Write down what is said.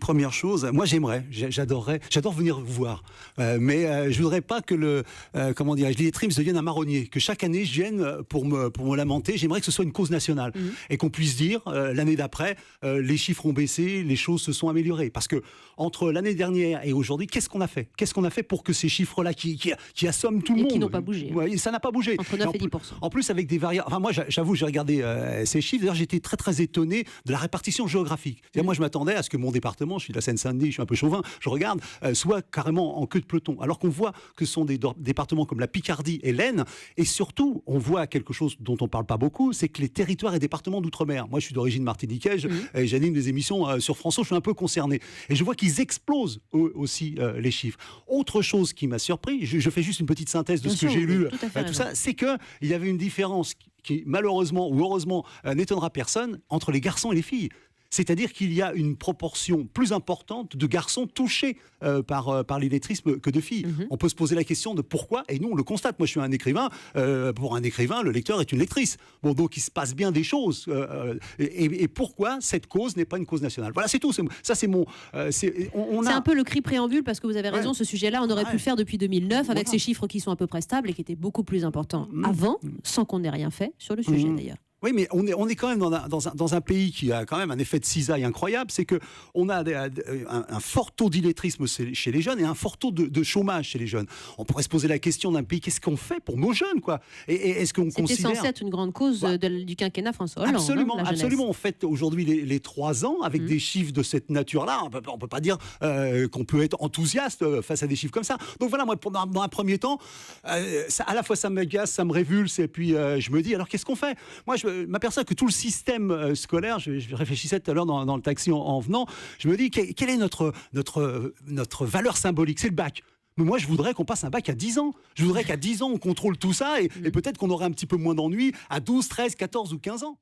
Première chose, moi j'adore venir vous voir, je voudrais pas que l'illettrisme devienne un marronnier, que chaque année je vienne pour me lamenter. J'aimerais que ce soit une cause nationale et qu'on puisse dire l'année d'après, les chiffres ont baissé, les choses se sont améliorées. Parce que entre l'année dernière et aujourd'hui, qu'est-ce qu'on a fait pour que ces chiffres-là qui assomment tout le monde, qui n'ont pas bougé, ouais, ça n'a pas bougé. Entre 9 et 10%. En plus avec des variables. Enfin moi j'avoue, j'ai regardé ces chiffres. D'ailleurs j'étais très très étonné de la répartition géographique. Moi je m'attendais à ce que mon département, je suis de la Seine-Saint-Denis, je suis un peu chauvin, je regarde, soit carrément en queue de peloton. Alors qu'on voit que ce sont des départements comme la Picardie et l'Aisne, et surtout, on voit quelque chose dont on parle pas beaucoup, c'est que les territoires et départements d'outre-mer, moi je suis d'origine martiniquaise, et j'anime des émissions sur France O, je suis un peu concerné. Et je vois qu'ils explosent eux aussi les chiffres. Autre chose qui m'a surpris, je fais juste une petite synthèse de ce que j'ai lu, tout ça, c'est qu'il y avait une différence qui malheureusement ou heureusement n'étonnera personne entre les garçons et les filles. C'est-à-dire qu'il y a une proportion plus importante de garçons touchés par l'illettrisme que de filles. On peut se poser la question de pourquoi, et nous on le constate. Moi je suis un écrivain, pour un écrivain le lecteur est une lectrice. Bon, donc il se passe bien des choses. Et pourquoi cette cause n'est pas une cause nationale? Voilà, c'est tout. C'est un peu le cri préambule, parce que vous avez raison, ce sujet-là on aurait pu le faire depuis 2009 avec ces chiffres qui sont à peu près stables et qui étaient beaucoup plus importants avant, sans qu'on ait rien fait sur le sujet d'ailleurs. Oui, mais on est quand même dans un pays qui a quand même un effet de cisaille incroyable. C'est que on a un fort taux d'illettrisme chez les jeunes et un fort taux de chômage chez les jeunes. On pourrait se poser la question d'un pays, qu'est-ce qu'on fait pour nos jeunes, quoi? Et est-ce qu'on considère... C'était censé être une grande cause du quinquennat François Hollande. Absolument, absolument. On fête aujourd'hui les 3 ans avec des chiffres de cette nature-là. On peut pas dire qu'on peut être enthousiaste face à des chiffres comme ça. Donc voilà, moi, dans un premier temps, à la fois ça m'agace, ça me révulse, et puis je me dis, alors qu'est-ce qu'on fait? Moi, je m'aperçois que tout le système scolaire, je réfléchissais tout à l'heure dans le taxi en venant, je me dis, quelle est notre valeur symbolique? C'est le bac. Mais moi, je voudrais qu'on passe un bac à 10 ans. Je voudrais qu'à 10 ans, on contrôle tout ça et peut-être qu'on aurait un petit peu moins d'ennuis à 12, 13, 14 ou 15 ans.